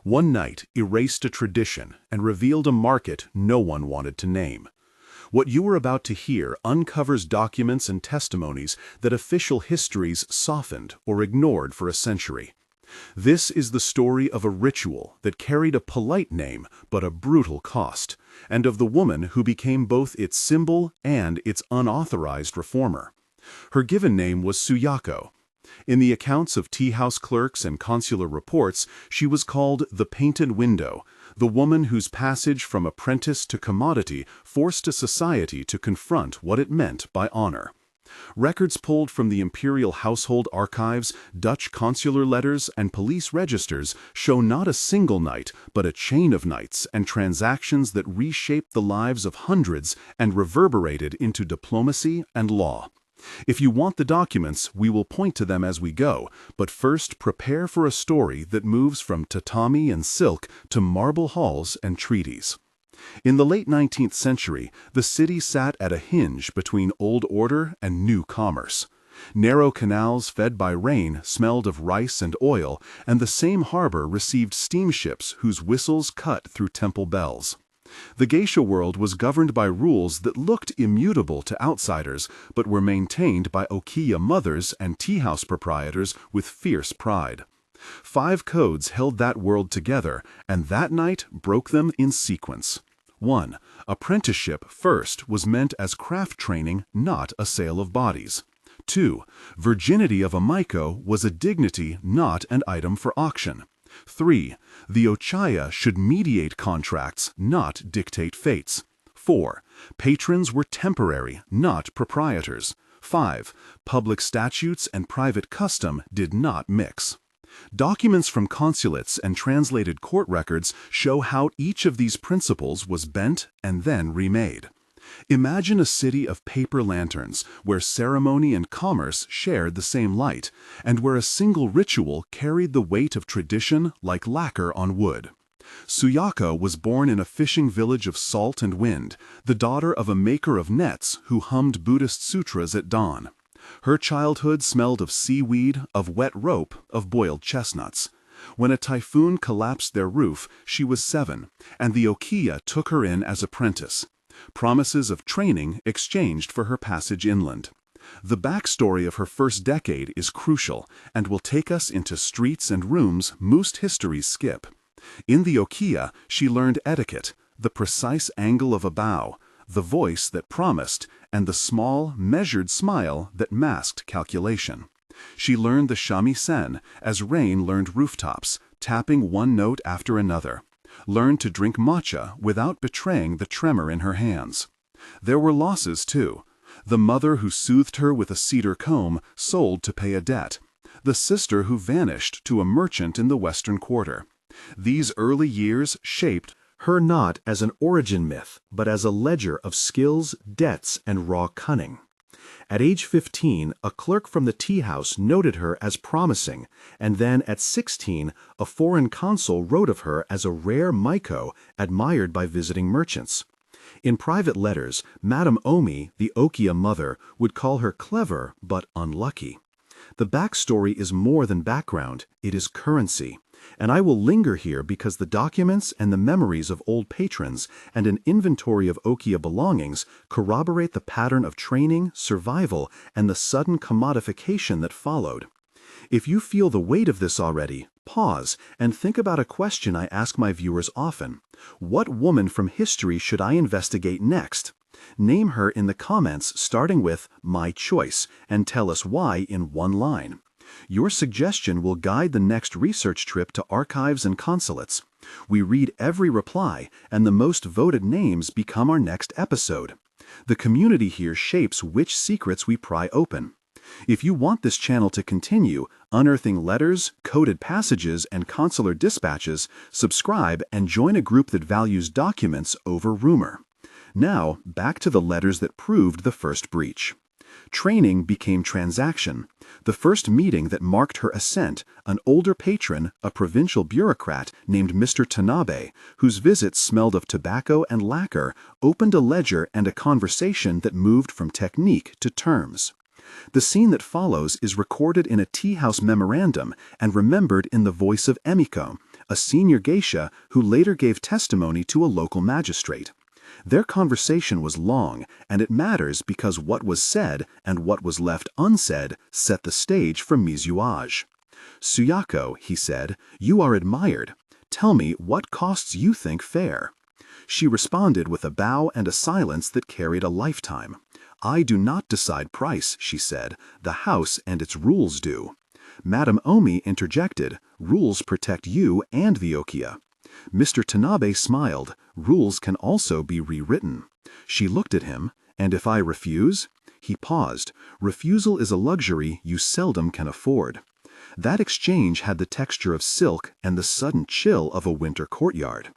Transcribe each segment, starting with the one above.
One night erased a tradition and revealed a market no one wanted to name. What you are about to hear uncovers documents and testimonies that official histories softened or ignored for a century. This is the story of a ritual that carried a polite name but a brutal cost, and of the woman who became both its symbol and its unauthorized reformer. Her given name was Suyako. In the accounts of teahouse clerks and consular reports, she was called the Painted Window, the woman whose passage from apprentice to commodity forced a society to confront what it meant by honor. Records pulled from the imperial household archives, Dutch consular letters, and police registers show not a single night, but a chain of nights and transactions that reshaped the lives of hundreds and reverberated into diplomacy and law. If you want the documents, we will point to them as we go, but first prepare for a story that moves from tatami and silk to marble halls and treaties. In the late 19th century, the city sat at a hinge between old order and new commerce. Narrow canals fed by rain smelled of rice and oil, and the same harbor received steamships whose whistles cut through temple bells. The geisha world was governed by rules that looked immutable to outsiders, but were maintained by okiya mothers and tea-house proprietors with fierce pride. 5 codes held that world together, and that night broke them in sequence. 1. Apprenticeship first was meant as craft training, not a sale of bodies. 2. Virginity of a maiko was a dignity, not an item for auction. 3. The ochaya should mediate contracts, not dictate fates. 4. Patrons were temporary, not proprietors. 5. Public statutes and private custom did not mix. Documents from consulates and translated court records show how each of these principles was bent and then remade. Imagine a city of paper lanterns where ceremony and commerce shared the same light, and where a single ritual carried the weight of tradition like lacquer on wood. Suyako was born in a fishing village of salt and wind, the daughter of a maker of nets who hummed Buddhist sutras at dawn. Her childhood smelled of seaweed, of wet rope, of boiled chestnuts. When a typhoon collapsed their roof, she was 7, and the okiya took her in as apprentice. Promises of training exchanged for her passage inland. The backstory of her first decade is crucial and will take us into streets and rooms most histories skip. In the okiya, she learned etiquette, the precise angle of a bow, the voice that promised, and the small, measured smile that masked calculation. She learned the shamisen as Rain learned rooftops, tapping one note after another. Learned to drink matcha without betraying the tremor in her hands. There were losses, too. The mother who soothed her with a cedar comb sold to pay a debt. The sister who vanished to a merchant in the Western Quarter. These early years shaped her not as an origin myth, but as a ledger of skills, debts, and raw cunning. At age 15, a clerk from the tea house noted her as promising, and then at 16, a foreign consul wrote of her as a rare maiko admired by visiting merchants. In private letters, Madame Omi, the okiya mother, would call her clever but unlucky. The backstory is more than background, it is currency. And I will linger here because the documents and the memories of old patrons and an inventory of okiya belongings corroborate the pattern of training, survival, and the sudden commodification that followed. If you feel the weight of this already, pause and think about a question I ask my viewers often. What woman from history should I investigate next? Name her in the comments starting with "my choice" and tell us why in one line. Your suggestion will guide the next research trip to archives and consulates. We read every reply, and the most voted names become our next episode. The community here shapes which secrets we pry open. If you want this channel to continue, unearthing letters, coded passages, and consular dispatches, subscribe and join a group that values documents over rumor. Now, back to the letters that proved the first breach. Training became transaction. The first meeting that marked her ascent, an older patron, a provincial bureaucrat named Mr. Tanabe, whose visits smelled of tobacco and lacquer, opened a ledger and a conversation that moved from technique to terms. The scene that follows is recorded in a tea house memorandum and remembered in the voice of Emiko, a senior geisha who later gave testimony to a local magistrate. Their conversation was long, and it matters because what was said and what was left unsaid set the stage for Mizuage. "Suyako," he said, "you are admired. Tell me what costs you think fair." She responded with a bow and a silence that carried a lifetime. "I do not decide price," she said. "The house and its rules do." Madame Omi interjected, "Rules protect you and the Okia." Mr. Tanabe smiled, "Rules can also be rewritten." She looked at him, "And if I refuse?" He paused. "Refusal is a luxury you seldom can afford." That exchange had the texture of silk and the sudden chill of a winter courtyard.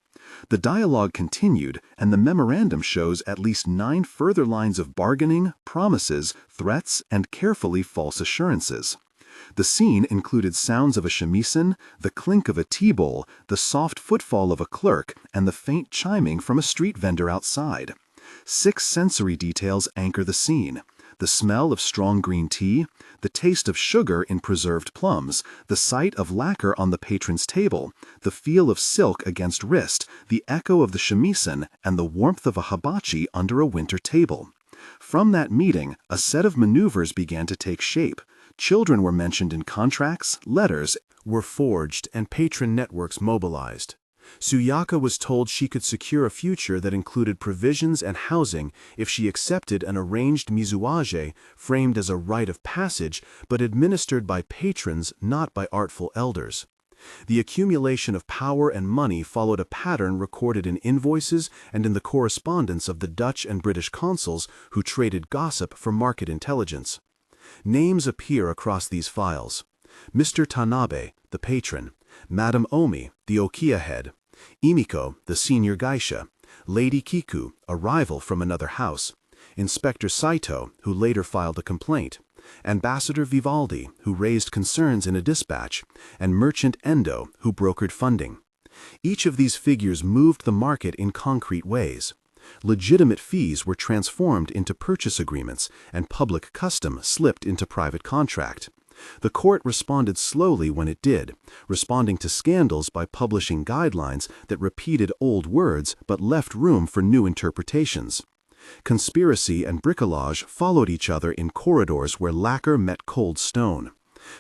The dialogue continued, and the memorandum shows at least 9 further lines of bargaining, promises, threats, and carefully false assurances. The scene included sounds of a shamisen, the clink of a tea bowl, the soft footfall of a clerk, and the faint chiming from a street vendor outside. 6 sensory details anchor the scene: the smell of strong green tea, the taste of sugar in preserved plums, the sight of lacquer on the patron's table, the feel of silk against wrist, the echo of the shamisen, and the warmth of a hibachi under a winter table. From that meeting, a set of maneuvers began to take shape. Children were mentioned in contracts, letters were forged, and patron networks mobilized. Suyako was told she could secure a future that included provisions and housing if she accepted an arranged Mizuage framed as a rite of passage but administered by patrons, not by artful elders. The accumulation of power and money followed a pattern recorded in invoices and in the correspondence of the Dutch and British consuls who traded gossip for market intelligence. Names appear across these files: Mr. Tanabe, the patron; Madame Omi, the Okia head; Imiko, the senior geisha; Lady Kiku, a rival from another house; Inspector Saito, who later filed a complaint; Ambassador Vivaldi, who raised concerns in a dispatch; and Merchant Endo, who brokered funding. Each of these figures moved the market in concrete ways. Legitimate fees were transformed into purchase agreements, and public custom slipped into private contract. The court responded slowly when it did, responding to scandals by publishing guidelines that repeated old words but left room for new interpretations. Conspiracy and bricolage followed each other in corridors where lacquer met cold stone.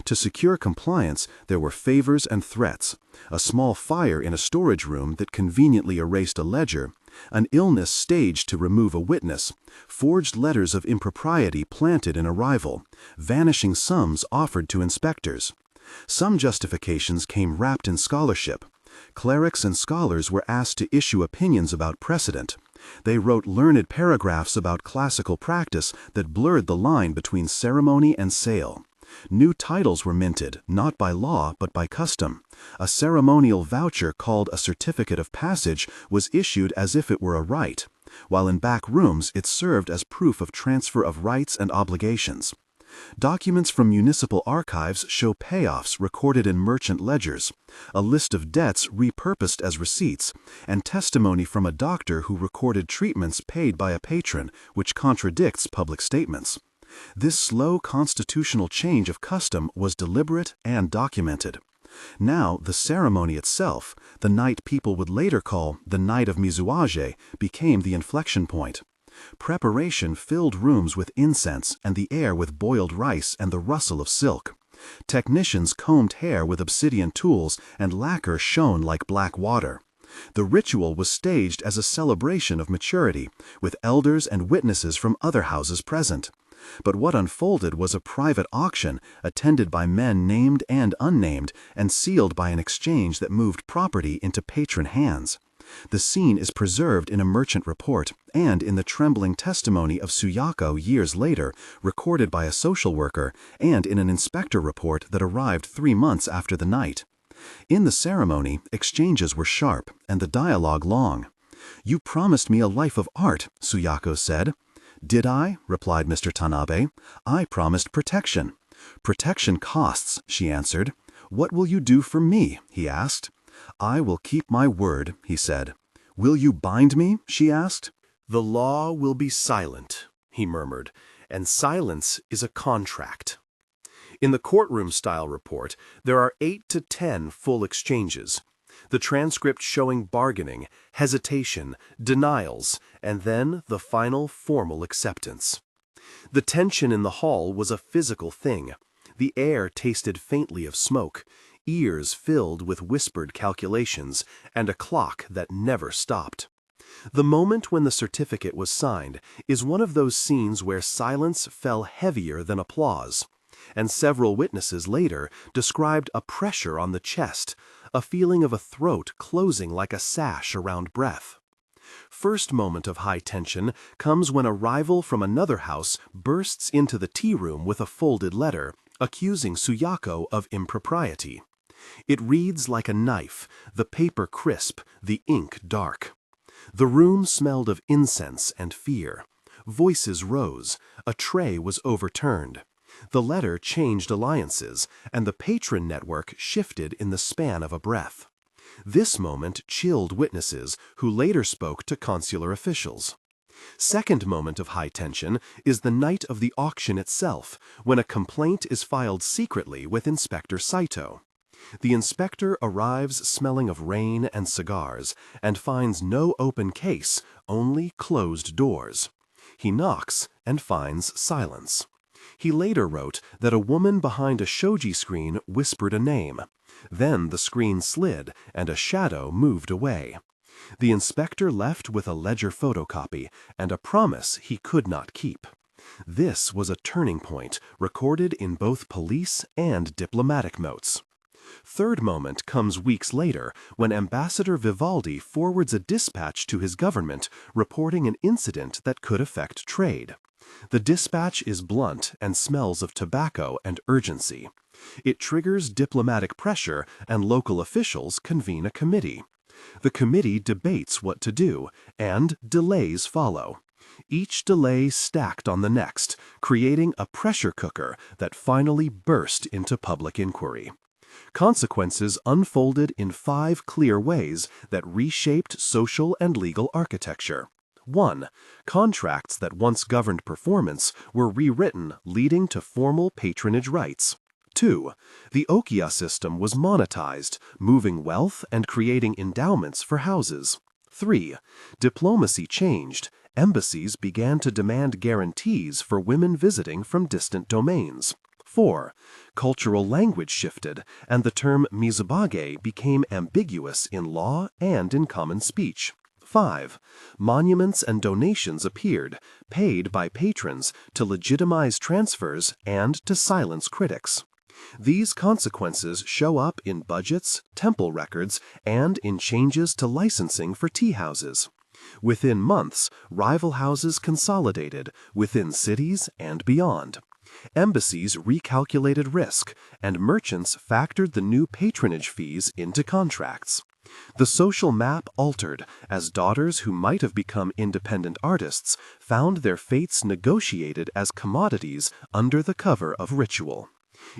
To secure compliance, there were favors and threats: a small fire in a storage room that conveniently erased a ledger, an illness staged to remove a witness, forged letters of impropriety planted in a rival, vanishing sums offered to inspectors. Some justifications came wrapped in scholarship. Clerics and scholars were asked to issue opinions about precedent. They wrote learned paragraphs about classical practice that blurred the line between ceremony and sale. New titles were minted, not by law but by custom. A ceremonial voucher called a certificate of passage was issued as if it were a right, while in back rooms it served as proof of transfer of rights and obligations. Documents from municipal archives show payoffs recorded in merchant ledgers, a list of debts repurposed as receipts, and testimony from a doctor who recorded treatments paid by a patron, which contradicts public statements. This slow constitutional change of custom was deliberate and documented. Now, the ceremony itself, the night people would later call the Night of Mizuage, became the inflection point. Preparation filled rooms with incense and the air with boiled rice and the rustle of silk. Technicians combed hair with obsidian tools, and lacquer shone like black water. The ritual was staged as a celebration of maturity, with elders and witnesses from other houses present. But what unfolded was a private auction attended by men named and unnamed, and sealed by an exchange that moved property into patron hands. The scene is preserved in a merchant report and in the trembling testimony of Suyako years later, recorded by a social worker, and in an inspector report that arrived 3 months after the night. In the ceremony, exchanges were sharp and the dialogue long. "You promised me a life of art," Suyako said. "Did I?" replied Mr. Tanabe. "I promised protection." "Protection costs," she answered. "What will you do for me?" he asked. "I will keep my word," he said. "Will you bind me?" she asked. "The law will be silent," he murmured, "and silence is a contract." In the courtroom-style report, there are 8 to 10 full exchanges. the transcript showing bargaining, hesitation, denials, and then the final formal acceptance. The tension in the hall was a physical thing. The air tasted faintly of smoke, ears filled with whispered calculations, and a clock that never stopped. The moment when the certificate was signed is one of those scenes where silence fell heavier than applause, and several witnesses later described a pressure on the chest, a feeling of a throat closing like a sash around breath. First moment of high tension comes when a rival from another house bursts into the tea room with a folded letter, accusing Suyako of impropriety. It reads like a knife, the paper crisp, the ink dark. The room smelled of incense and fear. Voices rose. A tray was overturned. The letter changed alliances, and the patron network shifted in the span of a breath. This moment chilled witnesses who later spoke to consular officials. Second moment of high tension is the night of the auction itself, when a complaint is filed secretly with Inspector Saito. The inspector arrives smelling of rain and cigars and finds no open case, only closed doors. He knocks and finds silence. He later wrote that a woman behind a shoji screen whispered a name. Then the screen slid and a shadow moved away. The inspector left with a ledger photocopy and a promise he could not keep. This was a turning point recorded in both police and diplomatic notes. Third moment comes weeks later when Ambassador Vivaldi forwards a dispatch to his government reporting an incident that could affect trade. The dispatch is blunt and smells of tobacco and urgency. It triggers diplomatic pressure and local officials convene a committee. The committee debates what to do, and delays follow. Each delay stacked on the next, creating a pressure cooker that finally burst into public inquiry. Consequences unfolded in 5 clear ways that reshaped social and legal architecture. 1. Contracts that once governed performance were rewritten, leading to formal patronage rights. 2. The okiya system was monetized, moving wealth and creating endowments for houses. 3. Diplomacy changed. Embassies began to demand guarantees for women visiting from distant domains. 4. Cultural language shifted, and the term Mizuage became ambiguous in law and in common speech. 5. Monuments and donations appeared, paid by patrons to legitimize transfers and to silence critics. These consequences show up in budgets, temple records, and in changes to licensing for teahouses. Within months, rival houses consolidated, within cities and beyond. Embassies recalculated risk, and merchants factored the new patronage fees into contracts. The social map altered as daughters who might have become independent artists found their fates negotiated as commodities under the cover of ritual.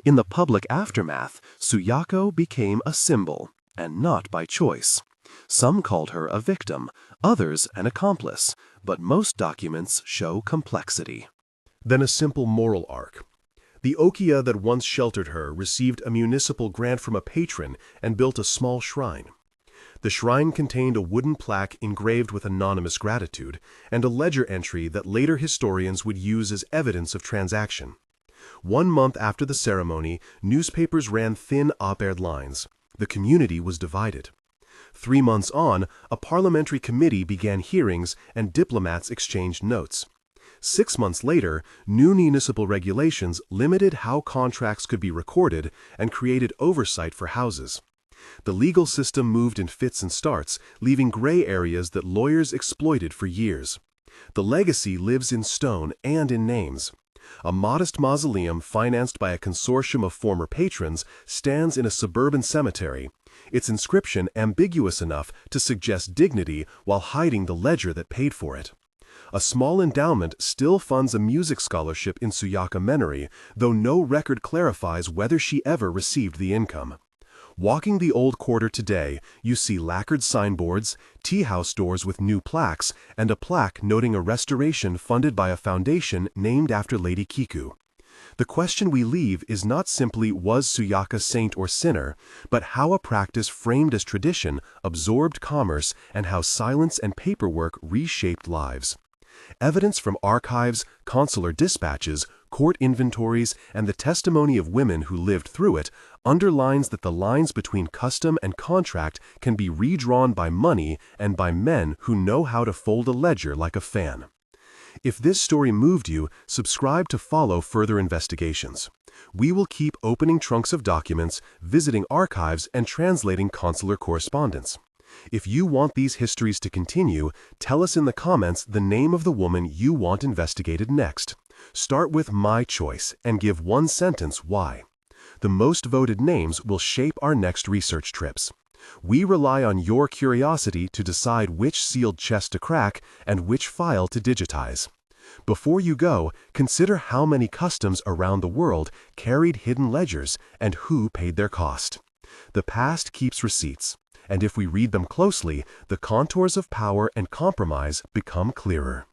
In the public aftermath, Suyako became a symbol, and not by choice. Some called her a victim, others an accomplice, but most documents show complexity. Then a simple moral arc. The okiya that once sheltered her received a municipal grant from a patron and built a small shrine. The shrine contained a wooden plaque engraved with anonymous gratitude and a ledger entry that later historians would use as evidence of transaction. 1 month after the ceremony, newspapers ran thin op-ed lines. The community was divided. 3 months on, a parliamentary committee began hearings and diplomats exchanged notes. 6 months later, new municipal regulations limited how contracts could be recorded and created oversight for houses. The legal system moved in fits and starts, leaving gray areas that lawyers exploited for years. The legacy lives in stone and in names. A modest mausoleum financed by a consortium of former patrons stands in a suburban cemetery, its inscription ambiguous enough to suggest dignity while hiding the ledger that paid for it. A small endowment still funds a music scholarship in Suyako memory, though no record clarifies whether she ever received the income. Walking the old quarter today, you see lacquered signboards, tea house doors with new plaques, and a plaque noting a restoration funded by a foundation named after Lady Kiku. The question we leave is not simply was Suyako saint or sinner, but how a practice framed as tradition absorbed commerce and how silence and paperwork reshaped lives. Evidence from archives, consular dispatches, court inventories, and the testimony of women who lived through it underlines that the lines between custom and contract can be redrawn by money and by men who know how to fold a ledger like a fan. If this story moved you, subscribe to follow further investigations. We will keep opening trunks of documents, visiting archives, and translating consular correspondence. If you want these histories to continue, tell us in the comments the name of the woman you want investigated next. Start with my choice and give one sentence why. The most voted names will shape our next research trips. We rely on your curiosity to decide which sealed chest to crack and which file to digitize. Before you go, consider how many customs around the world carried hidden ledgers and who paid their cost. The past keeps receipts, and if we read them closely, the contours of power and compromise become clearer.